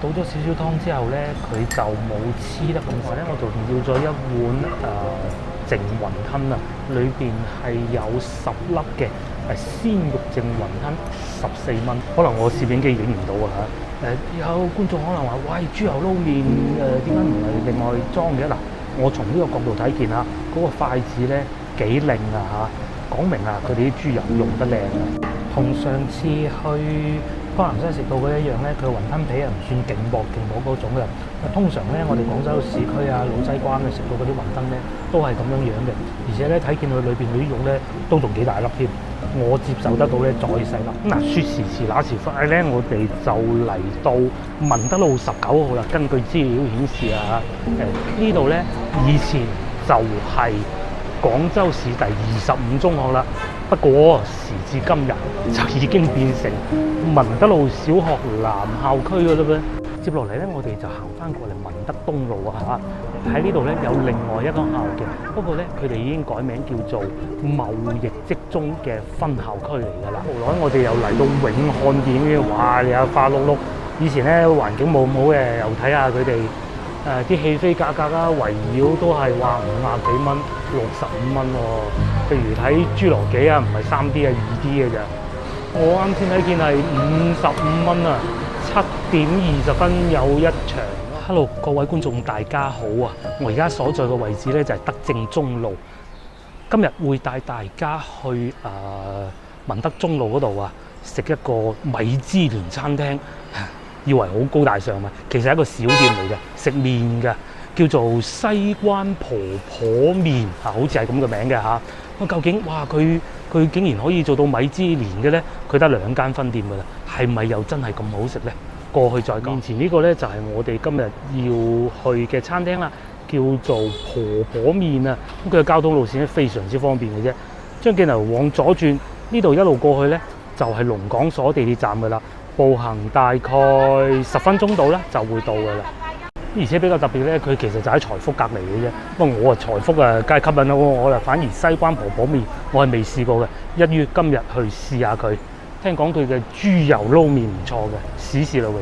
倒咗少少湯之後咧，佢就冇黐得咁實咧，我就要咗一碗淨雲吞啊，裏邊係有10粒嘅鮮肉淨雲吞，14蚊。可能我攝影機影唔到啊嚇。有觀眾可能話：喂，豬油撈麵點解唔係另外裝嘅？嗱，我從呢個角度睇見啊，嗰個筷子咧幾靚啊嚇，講明啊佢哋啲豬油用得靚啊。同上次去江南西食到嗰一樣咧，佢雲吞皮啊唔算勁薄嗰種嘅。通常咧，我哋廣州市區啊、老西關啊食到嗰啲雲吞咧，都係咁樣樣嘅。而且咧睇見佢裏邊嗰啲肉咧，都仲幾大粒添。我接受得到咧，再細粒。咁嗱，說時遲那時快咧，我哋就嚟到文德路19號啦。根據資料顯示啊，呢度咧以前就係廣州市第25中學啦。不過時至今日就已經變成文德路小學南校區㗎啦噃。接落嚟咧，我哋就行翻過嚟文德東路啊嚇。喺呢度咧有另外一間校嘅，不過咧佢哋已經改名叫做貿易職中嘅分校區嚟㗎啦。無奈我哋又嚟到永漢店嘅，哇！有花碌碌。以前咧環境冇咁好嘅，又睇下佢哋啲戲飛價格啦，圍繞都係話50幾蚊、65蚊喎。譬如睇侏羅紀啊，唔係3D 啊，2D 嘅咋。我啱先睇見係55蚊啊，7點20分有一場。Hello， 各位觀眾大家好啊！我而家所在嘅位置咧就係德政中路。今日會帶大家去文德中路嗰度啊，食一個米芝蓮餐廳。以為好高大上嘛，其實係一個小店嚟嘅，食麵嘅，叫做西關婆婆麵啊，好似係咁嘅名嘅嚇。咁究竟哇，佢竟然可以做到米芝蓮嘅咧？佢得2間分店㗎啦，係咪又真係咁好食咧？過去再講。面前呢個咧就係我哋今日要去嘅餐廳啦，叫做婆婆麵啊。咁佢嘅交通路線咧非常之方便嘅啫。將鏡頭往左轉，呢度一路過去咧就係龍港所地鐵站㗎啦。步行大概10分鐘到咧就會到㗎啦。而且比較特別咧，佢其實就喺財福隔離嘅啫。不過我財福梗係吸引啦，我就反而西關婆婆麵我係未試過嘅，一於今日去試下佢。聽講佢嘅豬油撈麵唔錯嘅，試試啦喎。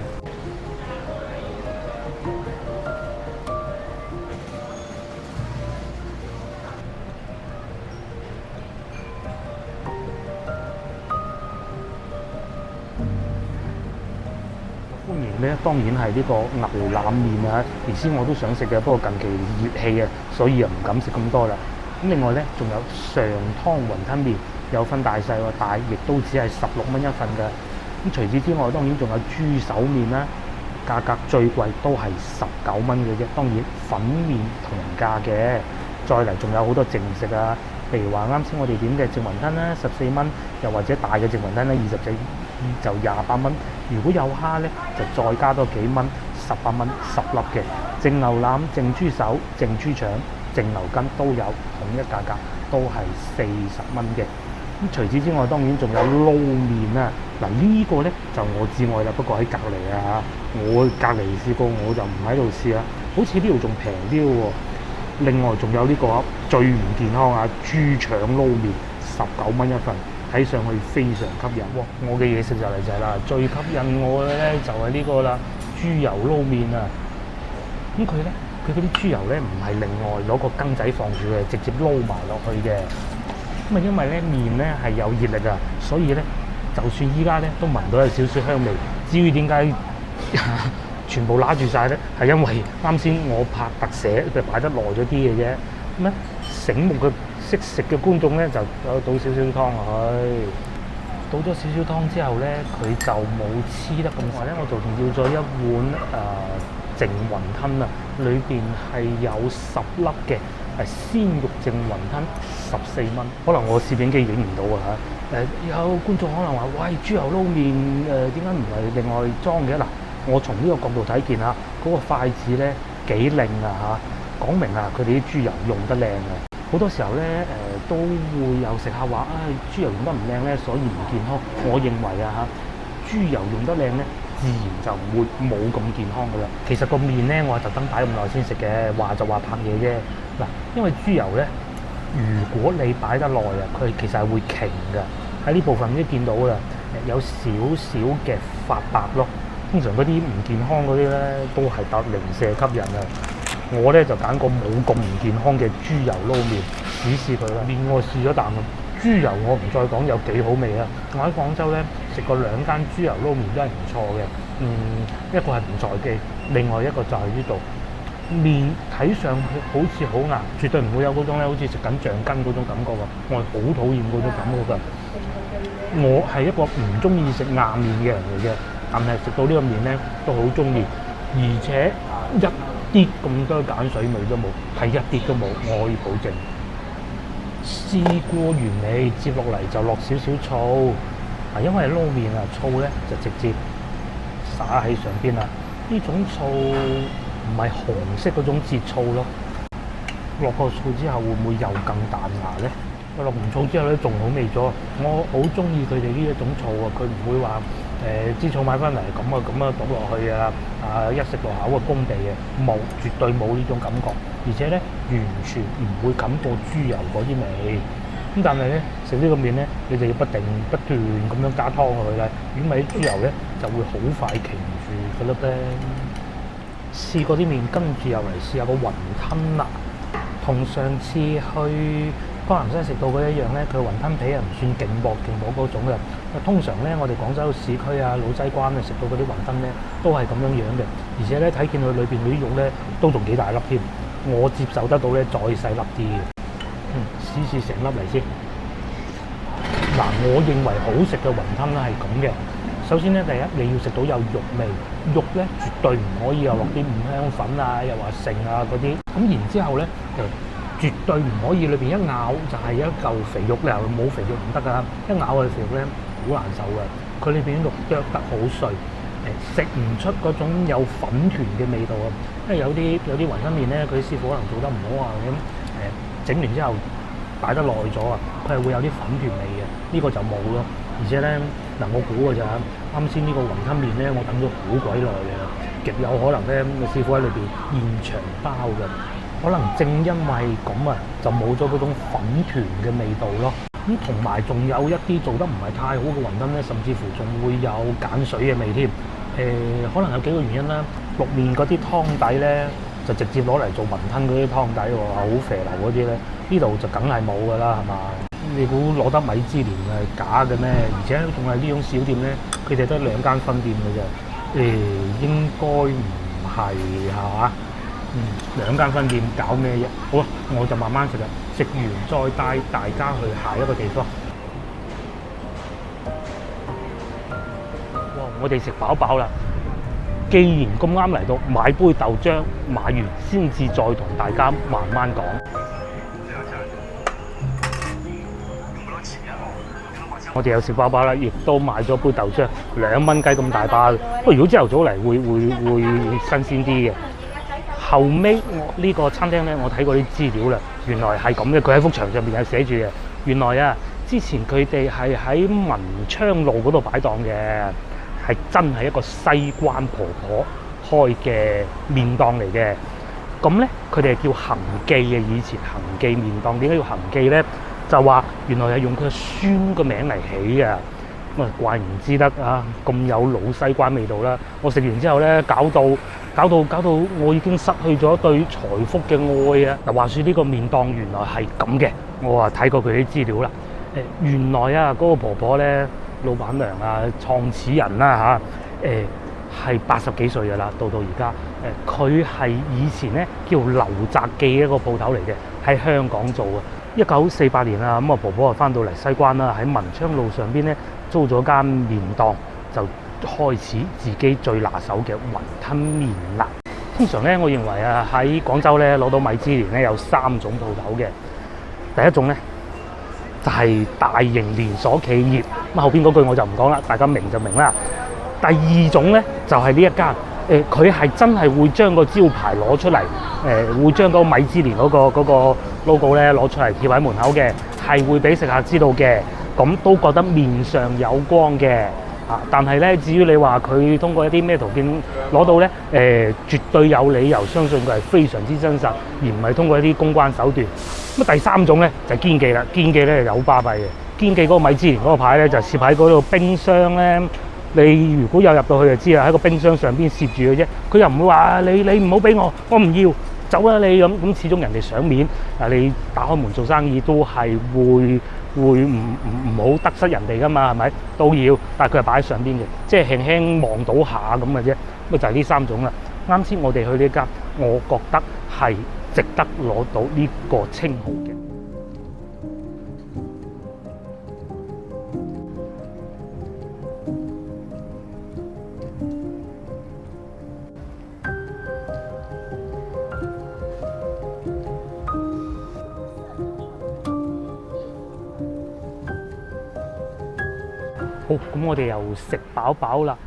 歡迎咧，當然係呢個牛腩麵啊！原先我都想食嘅，不過近期熱氣啊，所以又唔敢食咁多啦。咁另外咧，仲有上湯雲吞麵，有分大細喎，大亦都只係16蚊一份㗎。咁除此之外，當然仲有豬手麵啦，價格最貴都係19蚊嘅啫。當然粉麵同價嘅。再嚟仲有好多淨食啊，譬如話啱先我哋點嘅淨雲吞啦，14蚊，又或者大嘅淨雲吞咧20隻就28蚊。如果有蝦咧，就再加多幾蚊，18蚊10粒嘅。淨牛腩、淨豬手、淨豬腸、淨牛筋都有，統一價格都係40蚊嘅。咁除此之外，當然仲有撈麵啊。嗱呢個咧就我至愛啦，不過喺隔離啊，我隔離試過，我就唔喺度試啊。好似呢度仲平啲喎。另外仲有呢個最唔健康啊，豬腸撈麵19蚊一份。睇上去非常吸引喎！我嘅嘢食就嚟就係啦，最吸引我嘅咧就係呢個啦，豬油撈麵啊！咁佢嗰啲豬油咧唔係另外攞個羹仔放住嘅，直接撈埋落去嘅。咁啊，因為咧麵咧係有熱力啊，所以咧就算依家咧都聞到有少少香味。至於點解全部揦住晒咧，係因為啱先我拍特寫佢擺得耐咗啲嘅啫。咁咧醒目嘅識食嘅觀眾咧就倒少少湯落去，倒咗少少湯之後咧，佢就冇黐得咁實咧，我就要咗一碗淨雲吞啊，裏邊係有10粒嘅鮮肉淨雲吞，14蚊。可能我攝影機影唔到啊嚇。有觀眾可能話：喂，豬油撈麵點解唔係另外裝嘅？嗱，我從呢個角度睇見啊，嗰個筷子咧幾靚啊嚇，講明啊佢哋啲豬油用得靚啊。好多時候咧都會有食客話：豬油用得唔靚咧，所以唔健康。我認為啊嚇，豬油用得靚咧，自然就會冇咁健康噶啦。其實個麵咧，我係特登擺咁耐先食嘅，話就話拍嘢啫。嗱，因為豬油咧，如果你擺得耐啊，佢其實係會瓊㗎。喺呢部分都見到啦，有少少嘅發白咯。通常嗰啲唔健康嗰啲咧，都係特零舍吸引啊！我咧就揀個冇咁唔健康嘅豬油撈麵，試試佢啦。連我試咗啖豬油，我唔再講有幾好味啦。我喺廣州咧食過2間豬油撈麵都係唔錯嘅，一個係唔在記，另外一個就係呢度。麵睇上去好似好硬，絕對唔會有嗰種咧，好似食緊橡筋嗰種感覺㗎。我係好討厭嗰種感覺㗎。我係一個唔中意食硬麵嘅人嚟嘅，但係食到呢個麵咧都好中意，而且一啲咁多鹼水味都冇，係一啲都冇，我可以保證。試過完未？接落嚟就落少少醋，因為撈麵啊，醋咧就直接灑喺上邊啦。呢種醋唔係紅色嗰種節醋咯，落個醋之後會唔會又更彈牙咧？落完醋之後咧，仲好味咗。我好中意佢哋呢一種醋啊，佢唔會話支醋買翻嚟咁倒落去啊，一食落口攻鼻嘅，冇，絕對冇呢種感覺。而且咧，完全唔會感過豬油嗰啲味。咁但係咧，食呢個麵咧，你就要不斷咁樣加湯落去啦。如果咪啲豬油咧，就會好快凝住嗰粒咧。試過啲麵，跟住又嚟試下個雲吞啦。同上次去江南西食到嗰一樣咧，佢雲吞皮啊唔算勁薄嗰種嘅。通常咧，我哋廣州市區啊、老西關啊食到嗰啲雲吞咧，都係咁樣嘅。而且咧，睇見佢裏邊嗰啲肉咧，都仲幾大粒添。我接受得到咧，再細粒啲嘅。試成粒嚟先。嗱，我認為好食嘅雲吞咧係咁嘅。首先咧，第一你要食到有肉味，肉咧絕對唔可以又落啲五香粉啊，又話剩啊嗰啲。咁然之後咧，絕對唔可以裏邊一咬就係一嚿肥肉咧，冇肥肉唔得㗎。一咬嘅肥肉咧好難受嘅，佢裏邊啲肉剁得好碎，食唔出嗰種有粉團嘅味道啊。因為有啲雲吞麵咧，佢師傅可能做得唔好啊，咁整完之後擺得耐咗啊，佢係會有啲粉團味嘅，呢個就冇咯。而且咧我估㗎咋，啱先呢個雲吞麵咧，我等咗好鬼耐嘅，極有可能咧個師傅喺裏邊現場包嘅，可能正因為咁啊，就冇咗嗰種粉團嘅味道咯。咁同埋仲有一啲做得唔係太好嘅雲吞咧，甚至乎仲會有鹼水嘅味添。可能有幾個原因啦，淥麵嗰啲湯底咧就直接攞嚟做雲吞嗰啲湯底喎，好肥流嗰啲咧，呢度就梗係冇㗎啦，係嘛？你估攞得米芝蓮係假嘅咩？而且仲係呢種小店咧，佢哋得2間分店嘅啫。應該唔係係嘛？2間分店搞咩啫？好啦，我就慢慢食啦，食完再帶大家去下一個地方。哇！我哋食飽啦。既然咁啱嚟到，買杯豆漿，買完先至再同大家慢慢講。我哋有食飽啦，亦都買咗杯豆漿，2蚊雞咁大包。不過如果朝頭早嚟會新鮮啲嘅。後尾呢個餐廳咧，我睇過啲資料啦，原來係咁嘅。佢喺幅牆上面有寫住嘅。原來啊，之前佢哋係喺文昌路嗰度擺檔嘅，係真係一個西關婆婆開嘅麵檔嚟嘅。咁咧，佢哋係叫恒記嘅，以前恒記麵檔。點解叫恒記咧？就話原來係用佢個孫個名嚟起嘅，咁啊怪唔之得啊咁有老西關味道啦！我食完之後咧，搞到我已經失去咗對財福嘅愛啊！嗱，話說呢個麵檔原來係咁嘅，我話睇過佢啲資料啦。原來啊嗰個婆婆咧，老闆娘啊，創始人啦係80幾歲㗎啦，到而家佢係以前咧叫劉澤記一個鋪頭嚟嘅，喺香港做嘅。1948年啊，咁啊婆婆啊翻到嚟西關啦，喺文昌路上邊咧租咗間麵檔，就開始自己最拿手嘅雲吞麵啦。通常咧，我認為啊喺廣州咧攞到米芝蓮咧有3種鋪頭嘅。第一種咧就係大型連鎖企業，咁後邊嗰句我就唔講啦，大家明就明啦。第二種咧就係呢一間，佢係真係會將個招牌攞出嚟，會將嗰個米芝蓮嗰個 logo 咧攞出嚟貼喺門口嘅，係會俾食客知道嘅，咁都覺得面上有光嘅。但係咧，至於你話佢通過一啲咩途徑攞到咧，絕對有理由相信佢係非常之真實，而唔係通過一啲公關手段。咁第三種咧就係堅記啦，堅記咧有巴閉嘅，堅記嗰個米芝蓮嗰個牌咧就攝喺嗰度冰箱咧，你如果有入到去就知啦，喺個冰箱上邊攝住嘅啫。佢又唔會話你唔好俾我唔要走啦你咁。始終人哋賞面你打開門做生意都係會唔好得失人哋噶嘛，係咪都要？但係佢係擺喺上邊嘅，即係輕輕望到下咁嘅啫。就係呢3種啦。啱先我哋去呢間，我覺得係值得攞到呢個稱號嘅。好，咁我哋又食飽飽啦。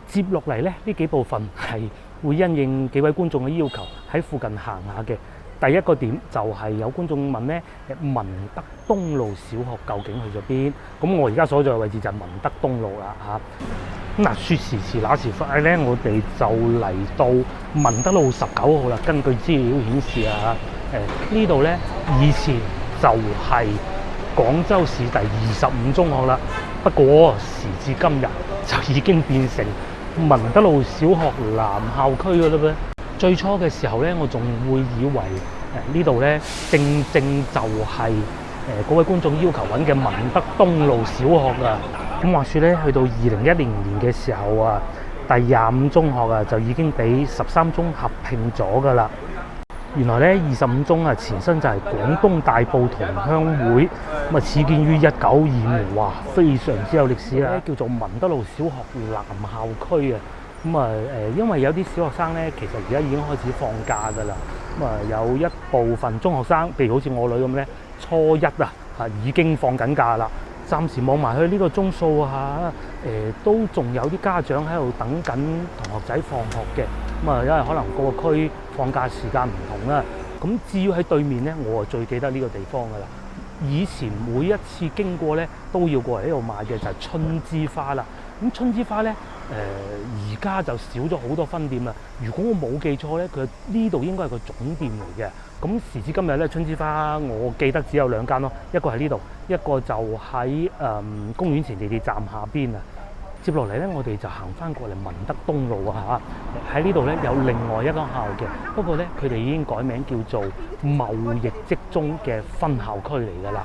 接落嚟咧，呢幾部分係會因應幾位觀眾嘅要求喺附近行下嘅。第一個點就係有觀眾問咧，文德東路小學究竟去咗邊？咁我而家所在嘅位置就係文德東路啦嚇。咁説時遲那時快咧，我哋就嚟到文德路19號啦。根據資料顯示呢度咧以前就係廣州市第25中學啦。不過時至今日就已經變成文德路小學南校區㗎啦噃。最初嘅時候咧，我仲會以為呢度咧正就係嗰位觀眾要求揾嘅文德東路小學啊。咁話說咧，去到2010年嘅時候第25中學就已經俾13中合併咗㗎啦。原來咧25中前身就係廣東大埔同鄉會，始建於1925年，哇，非常之有歷史啦，叫做文德路小學南校區啊。因為有啲小學生咧，其實而家已經開始放假㗎啦。有一部分中學生，譬如好似我女咁咧，初一已經放緊假啦。暫時望埋去呢個鐘數都仲有啲家長喺度等緊同學仔放學嘅。因為可能個個區放假時間唔同啦。咁至於喺對面咧，我最記得呢個地方㗎啦。以前每一次經過咧，都要過嚟呢度買嘅就係春之花啦。咁春之花咧，而家就少咗好多分店啦。如果我冇記錯咧，佢呢度應該係個總店嚟嘅。咁時至今日咧，春之花我記得只有2間咯，一個喺呢度，一個就喺公園前地鐵站下邊啊。接落嚟咧，我哋就行翻過嚟文德東路喺呢度咧有另外一間校嘅，不過咧佢哋已經改名叫做貿易職中嘅分校區嚟㗎啦。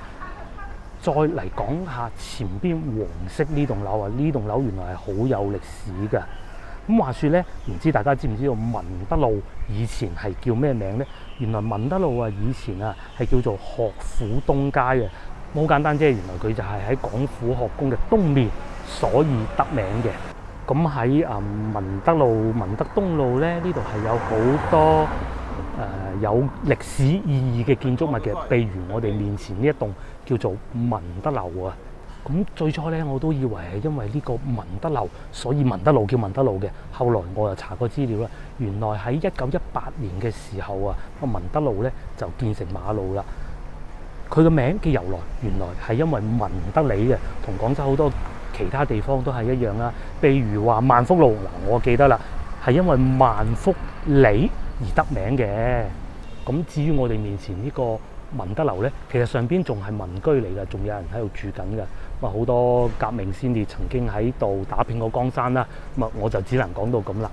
再嚟講下前邊黃色呢棟樓呢棟樓原來係好有歷史㗎。咁話說咧，唔知大家知唔知道文德路以前係叫咩名咧？原來文德路以前係叫做學府東街嘅。好簡單啫，原來佢就係喺廣府學宮嘅東面，所以得名嘅。咁喺文德路、文德東路咧，呢度係有好多有歷史意義嘅建築物嘅，譬如我哋面前呢一棟叫做文德樓啊。咁最初咧，我都以為係因為呢個文德樓，所以文德路叫文德路嘅。後來我又查過資料啦，原來喺1918年嘅時候文德路咧就建成馬路啦。佢個名嘅由來原來係因為文德里嘅，同廣州好多其他地方都係一樣啦。譬如話萬福路我記得啦，係因為萬福里而得名嘅。咁至於我哋面前呢個文德樓咧，其實上邊仲係民居嚟㗎，仲有人喺度住緊㗎。好多革命先烈曾經喺度打遍過江山啦。我就只能講到咁啦。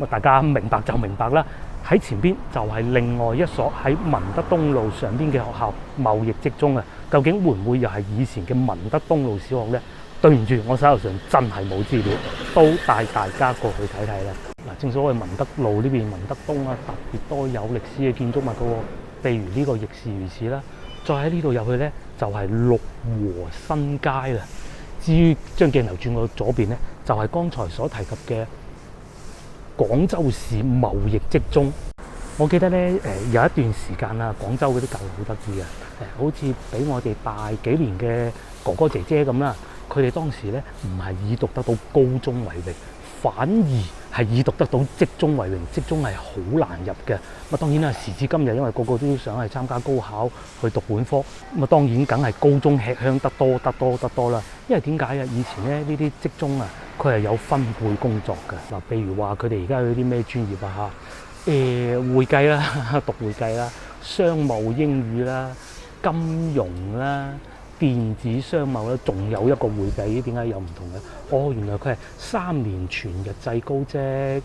大家明白就明白啦。喺前邊就係另外一所喺文德東路上邊嘅學校貿易職中啊。究竟會唔會又係以前嘅文德東路小學呢？對唔住，我手頭上真係冇資料，都帶大家過去睇睇啦。正所謂文德路呢邊文德東特別多有歷史嘅建築物㗎喎，譬如呢個亦是如此啦。再喺呢度入去呢，就係綠和新街啦。至於將鏡頭轉過左邊呢，就係剛才所提及嘅廣州市貿易職中。我記得咧，有一段時間廣州嗰啲教育好得意嘅，好似比我哋大幾年嘅哥哥姐姐咁啦。佢哋當時咧唔係以讀得到高中為榮，反而係以讀得到職中為榮。職中係好難入嘅。當然啦，時至今日，因為個個都想係參加高考去讀本科，當然梗係高中吃香得多啦。因為點解以前咧呢啲職中佢係有分配工作嘅。譬如話佢哋而家有啲咩專業會計啦，讀會計啦，商務英語啦，金融啦，電子商貿咧，仲有一個會計，點解有唔同嘅？哦，原來佢係3年全日制高職。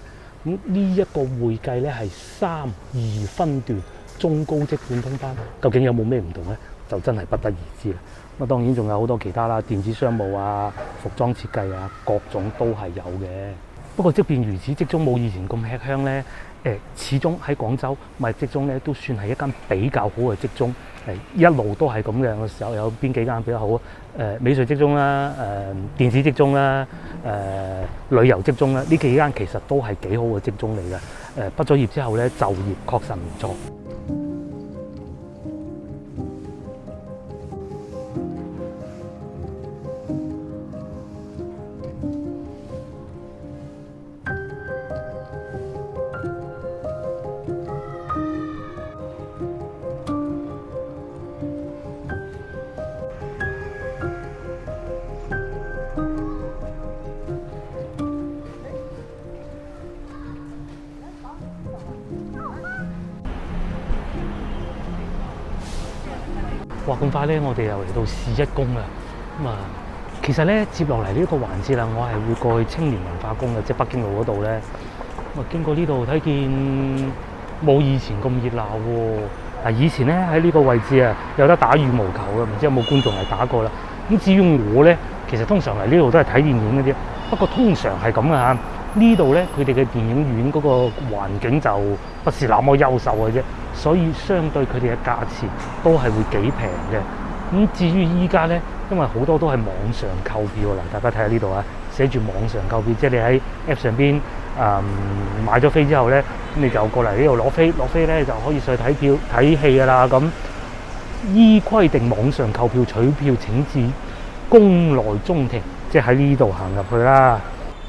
咁呢一個會計咧係3、2分段中高職貫通班，究竟有冇咩唔同咧？就真係不得而知啦。咁當然仲有好多其他啦，電子商務啊、服裝設計啊，各種都係有嘅。不過即便如此，職中冇以前咁吃香咧。始終喺廣州咪職中咧都算係一間比較好嘅職中，一路都係咁嘅嘅時候，有邊幾間比較好啊？美術職中啦，電子職中啦，旅遊職中啦，呢幾間其實都係幾好嘅職中嚟嘅。畢咗業之後咧，就業確實唔錯。哇！咁快咧，我哋又嚟到市一宮啦。咁啊，其實咧接落嚟呢個環節啦，我係會過去青年文化宮嘅，即係北京路嗰度咧。咁啊，經過呢度睇見冇以前咁熱鬧喎。以前咧喺呢個位置啊，有得打羽毛球嘅，唔知有冇觀眾嚟打過啦。咁至於我咧，其實通常嚟呢度都係睇電影嗰啲，不過通常係咁嘅嚇。呢度咧，佢哋嘅電影院嗰個環境就不是那麼優秀嘅啫，所以相對佢哋嘅價錢都係會幾平嘅。咁至於依家咧，因為好多都係網上購票啦，大家睇下呢度啊，寫住網上購票，即係你喺 App 上邊買咗飛之後咧，咁你就過嚟呢度攞飛咧就可以上去睇票睇戲㗎啦。咁依規定網上購票取票請至宮內中庭，即係喺呢度行入去啦。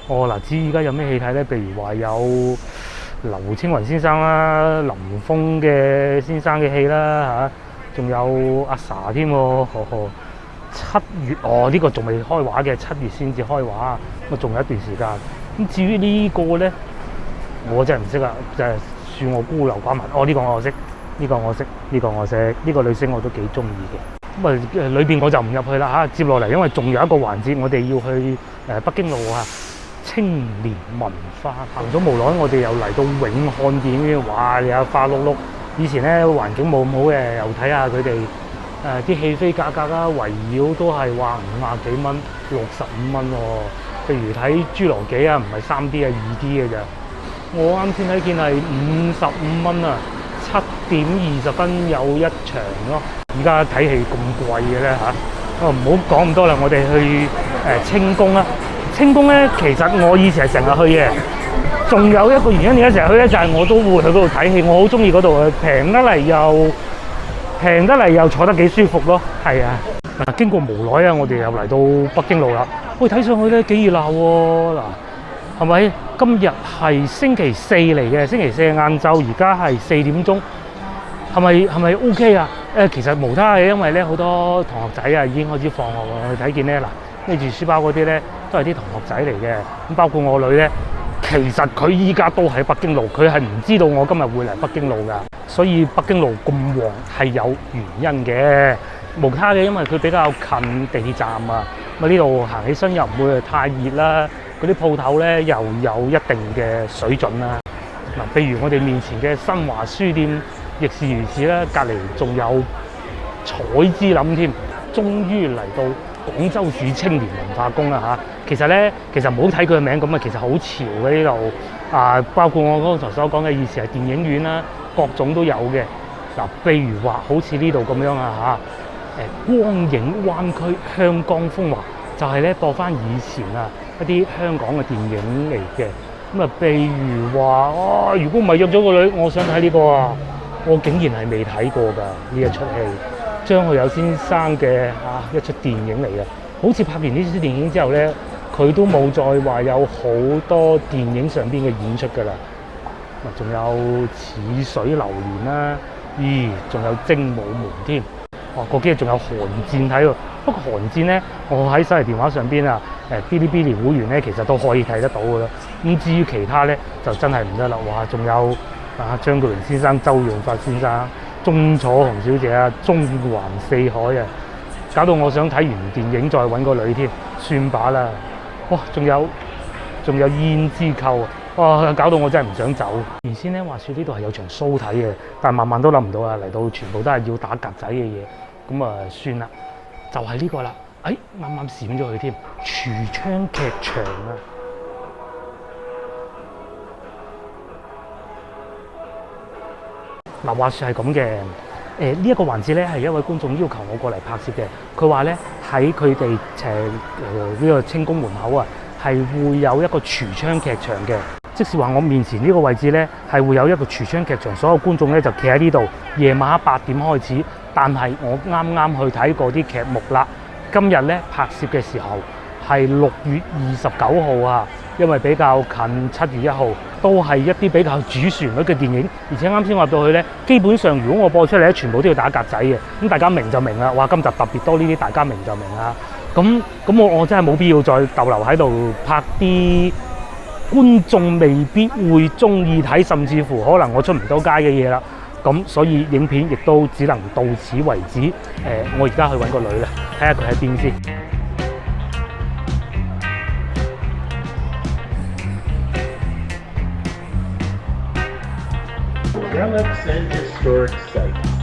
嗱，至於而家有咩戲睇咧？譬如話有劉青雲先生啦、林峰嘅先生嘅戲啦嚇，仲有阿 sa 添喎。7月呢個仲未開畫嘅，7月先至開畫，咁啊仲有一段時間。咁至於呢個咧，我真係唔識啦，就係恕我孤陋寡聞。呢個我識，呢個我識，呢個我識，呢個女星我都幾中意嘅。咁啊裏邊我就唔入去啦嚇。接落嚟，因為仲有一個環節，我哋要去北京路啊。青年文化行咗無耐，我哋又嚟到永漢電影院，哇！有花碌碌。以前咧環境冇咁好嘅，又睇下佢哋啲戲飛價格啦，圍繞都係話50幾蚊、65蚊喎。譬如睇《侏羅紀》啊，唔係3D 啊，2D 嘅咋。我啱先睇見係55蚊啊，7點20分有一場咯。而家睇戲咁貴嘅咧嚇，唔好講咁多啦，我哋去清宮啦。清宮咧，其實我以前係成日去嘅。仲有一個原因點解成日去咧，就係我都會去嗰度睇戲，我好中意嗰度啊，平得嚟又坐得幾舒服咯。係啊，嗱，經過無耐啊，我哋又嚟到北京路啦。喂，睇上去咧幾熱鬧喎。嗱，係咪？今日係星期4嚟嘅，星期4晏晝，而家係4點鐘，係咪 OK 啊？其實無他嘅，因為咧好多同學仔啊已經開始放學啦。我哋睇見咧嗱。孭住書包嗰啲咧，都係啲同學仔嚟嘅。咁包括我女咧，其實佢依家都喺北京路，佢係唔知道我今日會嚟北京路㗎。所以北京路咁旺係有原因嘅，無他嘅，因為佢比較近地鐵站啊。咁呢度行起身又唔會太熱啦，嗰啲鋪頭咧又有一定嘅水準啦。嗱，譬如我哋面前嘅新華書店亦是如此啦，隔離仲有彩之林添，終於嚟到廣州市青年文化宮啦嚇。其實唔好睇佢嘅名咁啊，其實好潮嘅呢度啊，包括我剛才所講嘅以前係電影院啦，各種都有嘅。嗱，譬如話好似呢度咁樣啊嚇，光影灣區香江風華就係咧播翻以前啊一啲香港嘅電影嚟嘅。咁啊，譬如話如果唔係約咗個女，我想睇呢個啊，我竟然係未睇過㗎呢一出戲。張學友先生嘅一出電影嚟嘅，好似拍完呢出電影之後咧，佢都冇再話有好多電影上邊嘅演出㗎啦。仲有似水流年啦，仲有精武門添。過幾日仲有寒戰睇喎。不過寒戰咧，我喺手提電話上邊啊，嗶哩嗶哩會員咧，其實都可以睇得到㗎啦。咁至於其他咧，就真係唔得啦。哇，仲有張國榮先生、周潤發先生、鐘楚紅小姐啊，中環四海啊，搞到我想睇完電影再揾個女添，算把啦。哇，仲有胭脂扣啊！哇，搞到我真係唔想走。原先咧話説呢度係有場 show 睇嘅，但係萬萬都諗唔到啊！嚟到全部都係要打格仔嘅嘢，咁啊算啦，就係呢個啦。啱啱閃咗佢添，櫥窗劇場啊！嗱，話説係咁嘅，呢一個環節咧係一位觀眾要求我過嚟拍攝嘅。佢話咧喺佢哋呢個清宮門口啊，係會有一個櫥窗劇場嘅，即是話我面前呢個位置咧係會有一個櫥窗劇場，所有觀眾咧就企喺呢度，夜晚8點開始。但係我啱啱去睇過啲劇目啦，今日咧拍攝嘅時候係6月29號啊。因為比較近7月1號，都係一啲比較主旋律嘅電影，而且啱先話到去咧，基本上如果我播出嚟咧，全部都要打格仔嘅，咁大家明就明啦。哇，今集特別多呢啲，大家明就明啦。咁我真係冇必要再逗留喺度拍啲觀眾未必會中意睇，甚至乎可能我出唔到街嘅嘢啦。咁所以影片亦都只能到此為止。我而家去揾個女啦，睇下佢喺邊先。Relics and historic sites.